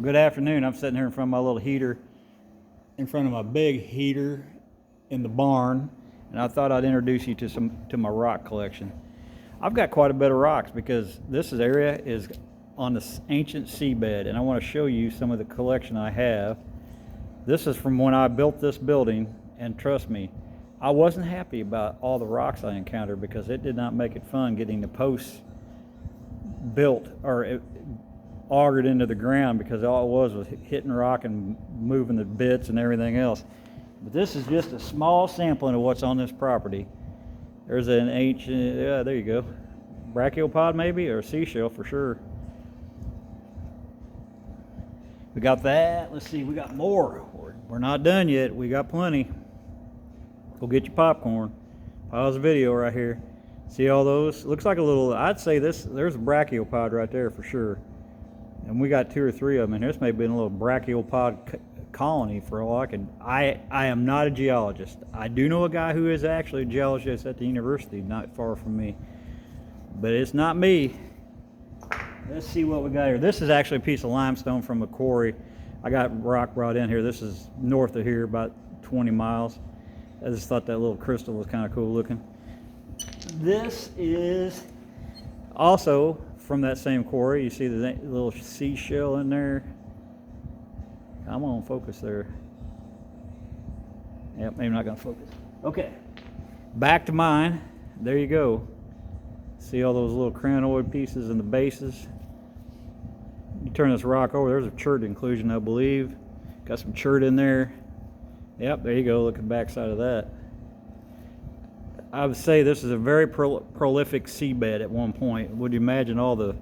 Well, good afternoon. I'm sitting here in front of my little heater, in front of my big heater in the barn, and I thought I'd introduce you to my rock collection. I've got quite a bit of rocks because this area is on the ancient seabed, and I want to show you some of the collection I have. This is from when I built this building, and trust me, I wasn't happy about all the rocks I encountered because it did not make it fun getting the posts built or augured into the ground, because all it was hitting rock and moving the bits and everything else. But this is just a small sampling of what's on this property. There's an ancient, yeah, there you go, brachiopod maybe, or seashell for sure. We got that. Let's see, we got more. We're not done yet. We got plenty. Go get your popcorn. Pause the video right here. See all those? Looks like a little, I'd say there's a brachiopod right there for sure. And we got 2 or 3 of them in here. This may have been a little brachiopod colony for all I can. I am not a geologist. I do know a guy who is actually a geologist at the university not far from me, but it's not me. Let's see what we got here. This is actually a piece of limestone from a quarry. I got rock brought in here. This is north of here, about 20 miles. I just thought that little crystal was kind of cool looking. This is also from that same quarry. You see the little seashell in there. Come on, focus there. Yep, maybe not gonna focus. Okay, back to mine. There you go. See all those little crinoid pieces in the bases? You turn this rock over, there's a chert inclusion, I believe. Got some chert in there. Yep, there you go, look at the back side of that. I would say this is a very prolific seabed at one point. Would you imagine all the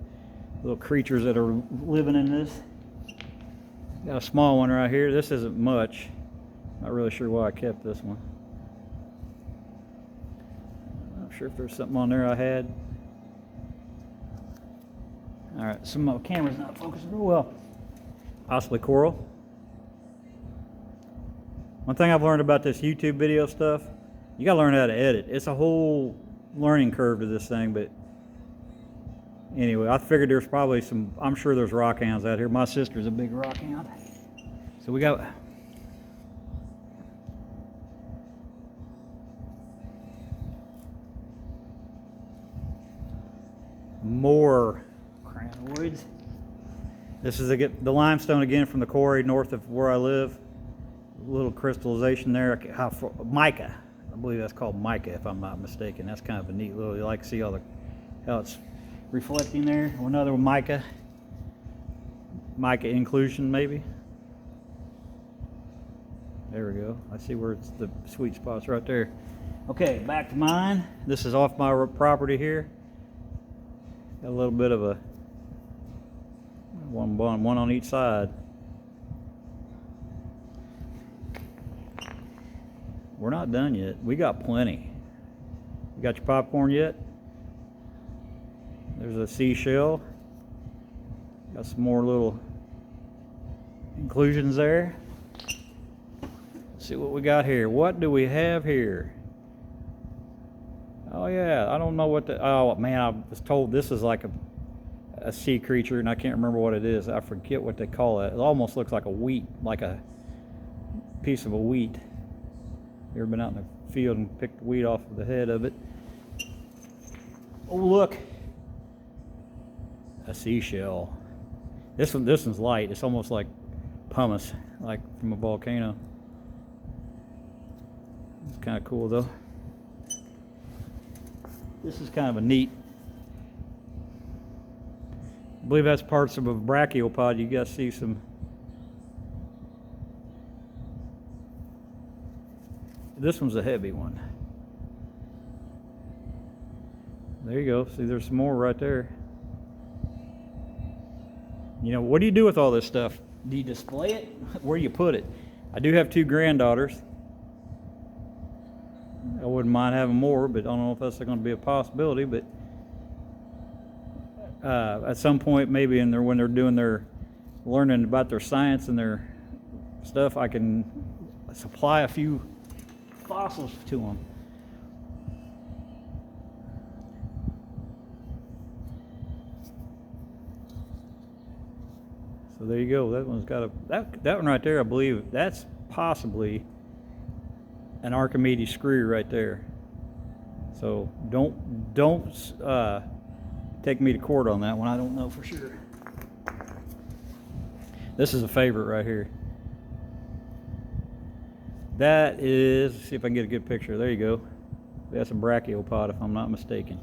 little creatures that are living in this? Got a small one right here. This isn't much. Not really sure why I kept this one. Not sure if there's something on there I had. All right, some of my camera's not focusing real well. Possibly coral. One thing I've learned about this YouTube video stuff, you gotta learn how to edit. It's a whole learning curve to this thing, but anyway, I figured there's probably some, I'm sure there's rock hounds out here. My sister's a big rock hound. So we got more crinoids. This is the limestone again from the quarry north of where I live. A little crystallization there. Mica. I believe that's called mica, if I'm not mistaken. That's kind of a neat little, you like to see all how it's reflecting there. Another mica inclusion maybe. There we go. I see where it's the sweet spot's right there. Okay, back to mine. This is off my property here. Got a little bit of a one on each side. We're not done yet. We got plenty. You got your popcorn yet? There's a seashell. Got some more little inclusions there. Let's see what we got here. What do we have here? Oh yeah, I don't know what the, oh man, I was told this is like a sea creature, and I can't remember what it is. I forget what they call it. It almost looks like a wheat, like a piece of a wheat. You ever been out in the field and picked wheat off of the head of it? Oh look, a seashell. This one's light. It's almost like pumice, like from a volcano. It's kind of cool though. This is kind of a neat, I believe that's parts of a brachiopod. You guys see some. This one's a heavy one. There you go. See, there's some more right there. You know, what do you do with all this stuff? Do you display it? Where do you put it? I do have 2 granddaughters. I wouldn't mind having more, but I don't know if that's going to be a possibility. But at some point, maybe when they're doing their learning about their science and their stuff, I can supply a few fossils to them. So there you go. That one's got a that one right there. I believe that's possibly an Archimedes screw right there. So don't take me to court on that one. I don't know for sure. This is a favorite right here. That is, let's see if I can get a good picture. There you go. That's a brachiopod, if I'm not mistaken.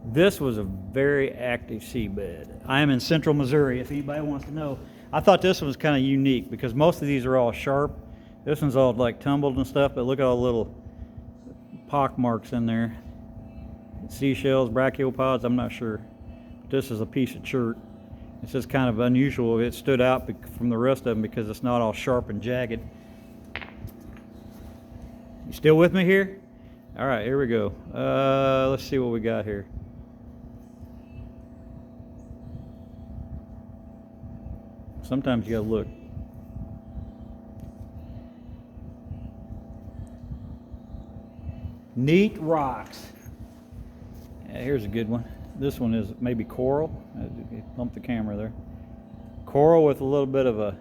This was a very active seabed. I am in central Missouri, if anybody wants to know. I thought this one was kind of unique because most of these are all sharp. This one's all like tumbled and stuff, but look at all the little pock marks in there. Seashells, brachiopods, I'm not sure. But this is a piece of chert. It's just kind of unusual. It stood out from the rest of them because it's not all sharp and jagged. You still with me here? All right, here we go. Let's see what we got here. Sometimes you gotta look. Neat rocks. Yeah, here's a good one. This one is maybe coral. Bump the camera there. Coral with a little bit of a...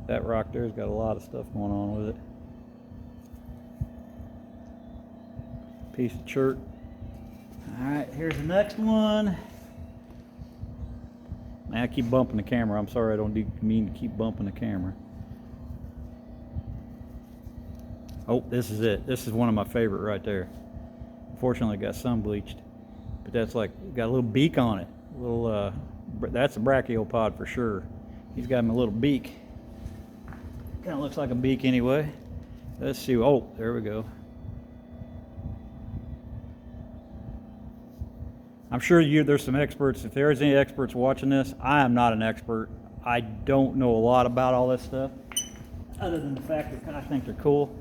That rock there's got a lot of stuff going on with it. Piece of chert. Alright, here's the next one. Man, I keep bumping the camera. I'm sorry, I don't mean to keep bumping the camera. Oh, this is it. This is one of my favorite right there. Unfortunately, it got sun bleached, but that's like got a little beak on it. That's a brachiopod for sure. He's got him a little beak. Kind of looks like a beak anyway. Let's see. Oh, there we go. I'm sure there's some experts. If there's any experts watching this, I am not an expert. I don't know a lot about all this stuff, other than the fact that I think they're cool.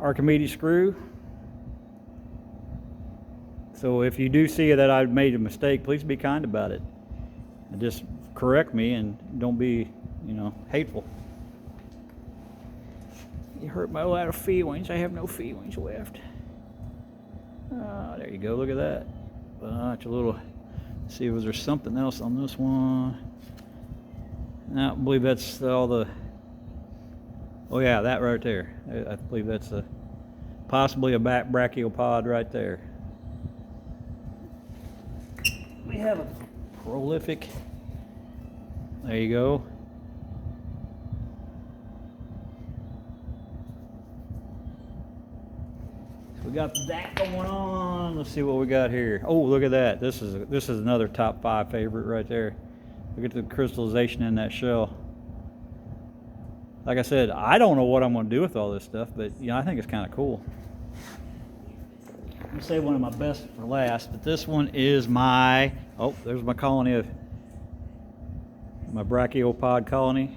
Archimedes screw. So if you do see that I've made a mistake, please be kind about it. And just correct me and don't be, hateful. You hurt my lateral feelings. I have no feelings left. There you go. Look at that. Bunch of little. See, was there something else on this one? No, I believe that's all the. Oh yeah, that right there. I believe that's possibly a brachiopod right there. We have a prolific. There you go. So we got that going on. Let's see what we got here. Oh, look at that. This is another top 5 favorite right there. Look at the crystallization in that shell. Like I said, I don't know what I'm going to do with all this stuff, but I think it's kind of cool. I'm going to say one of my best for last, but this one is my, there's my colony of, my brachiopod colony.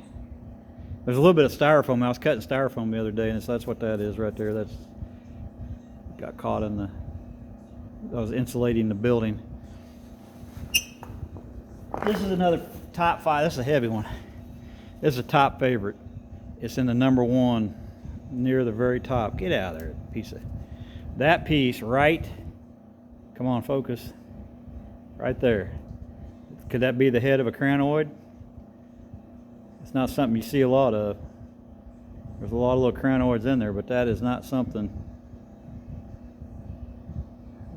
There's a little bit of styrofoam. I was cutting styrofoam the other day, and that's what that is right there. That's got caught in I was insulating the building. This is another top 5. This is a heavy one. This is a top favorite. It's in the number 1 near the very top. Get out of there, that piece right. Come on, focus. Right there. Could that be the head of a cranoid? It's not something you see a lot of. There's a lot of little cranoids in there, but that is not something.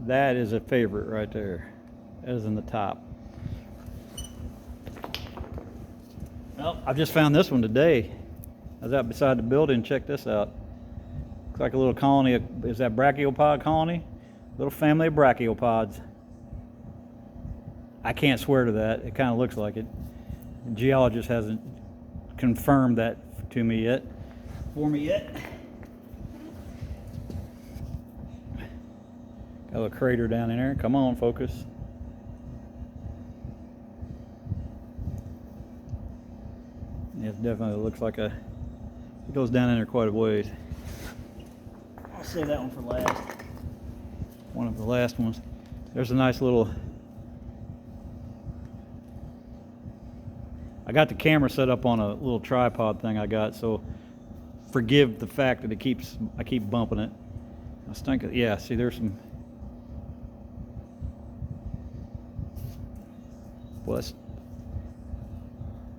That is a favorite right there. That is in the top. Well, I just found this one today. I was out beside the building. Check this out. Looks like a little colony is that brachiopod colony? Little family of brachiopods. I can't swear to that. It kind of looks like it. The geologist hasn't confirmed that for me yet. Got a little crater down in there. Come on, focus. Yeah, it definitely looks like it goes down in there quite a ways. I'll save that one for last. One of the last ones. There's a nice little. I got the camera set up on a little tripod thing I got, so forgive the fact that I keep bumping it. I was thinking, yeah, see there's some, well,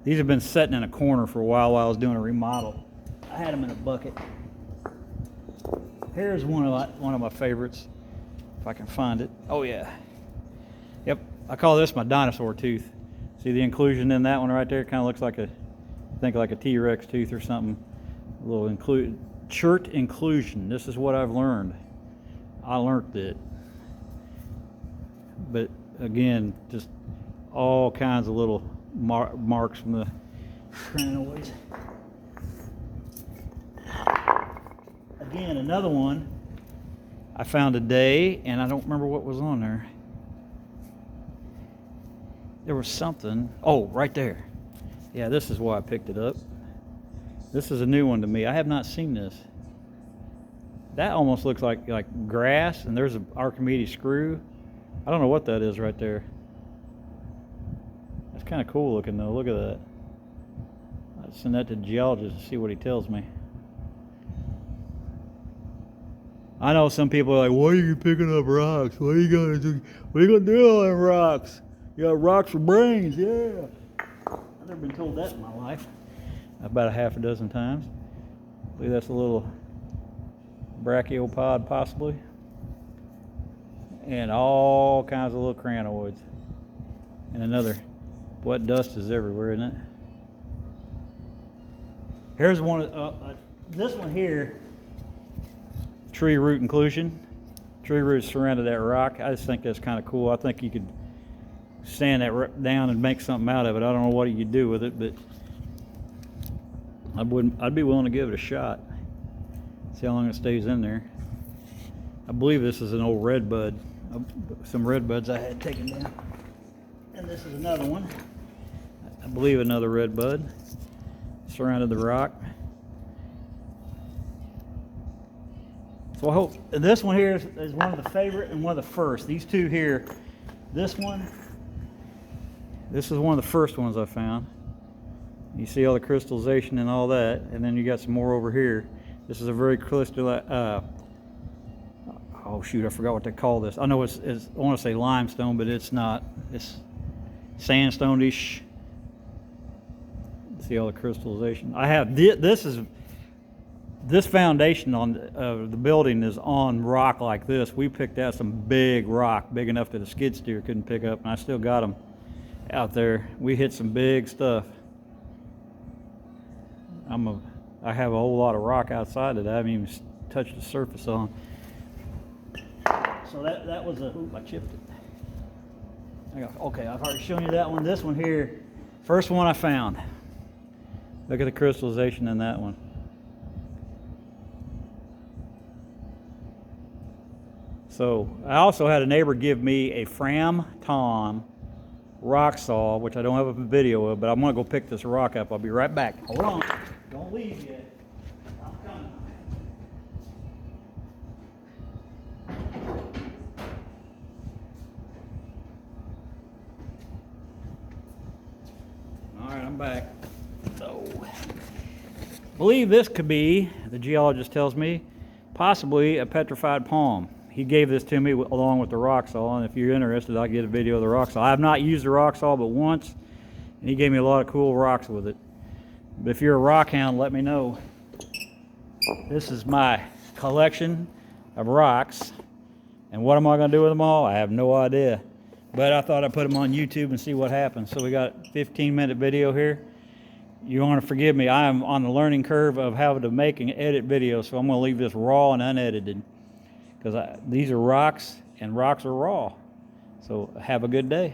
these have been sitting in a corner for a while I was doing a remodel. I had them in a bucket. Here's one of my favorites, if I can find it. Oh yeah. Yep, I call this my dinosaur tooth. See the inclusion in that one right there? It kind of looks like like a T-Rex tooth or something. A little chert inclusion. This is what I've learned. I learned it. But again, just all kinds of little marks from the crinoids. Again, another one I found today, and I don't remember what was on there. There was something. Oh, right there. Yeah, this is why I picked it up. This is a new one to me. I have not seen this. That almost looks like grass, and there's an Archimedes screw. I don't know what that is right there. That's kind of cool looking though. Look at that. I'll send that to the geologist and see what he tells me. I know some people are like, why are you picking up rocks? What are you gonna do? What are you gonna do with all them rocks? You got rocks for brains, yeah. I've never been told that in my life. About a half a dozen times. I believe that's a little brachiopod possibly. And all kinds of little crinoids. And another, what dust is everywhere, isn't it? Here's one, this one here, tree root inclusion. Tree roots surrounded that rock. I just think that's kind of cool. I think you could stand that down and make something out of it. I don't know what you do with it, but I'd be willing to give it a shot. See how long it stays in there. I believe this is an old red bud. Some red buds I had taken down. And this is another one. I believe another red bud. Surrounded the rock. So I hope, and this one here is one of the favorite and one of the first. These two here, this is one of the first ones I found. You see all the crystallization and all that, and then you got some more over here. This is a very crystalline, oh shoot, I forgot what they call this. I know it's I want to say limestone, but it's not. It's sandstone-ish. See all the crystallization. I have, this foundation on the building is on rock like this. We picked out some big rock, big enough that a skid steer couldn't pick up, and I still got them out there. We hit some big stuff. I have a whole lot of rock outside that I haven't even touched the surface on. So that was oop, I chipped it. Okay, I've already shown you that one. This one here, first one I found. Look at the crystallization in that one. So I also had a neighbor give me a Fram Tom rock saw, which I don't have a video of, but I'm gonna go pick this rock up. I'll be right back. Hold on, don't leave yet. I'm coming. All right, I'm back. So, I believe this could be, the geologist tells me, possibly a petrified palm. He gave this to me along with the rock saw, and if you're interested, I'll get a video of the rock saw. I have not used the rock saw but once, and he gave me a lot of cool rocks with it. But if you're a rock hound, let me know. This is my collection of rocks, and what am I going to do with them all? I have no idea. But I thought I'd put them on YouTube and see what happens. So we got a 15-minute video here. You want to forgive me, I am on the learning curve of how to make and edit videos, so I'm going to leave this raw and unedited. Because these are rocks, and rocks are raw. So have a good day.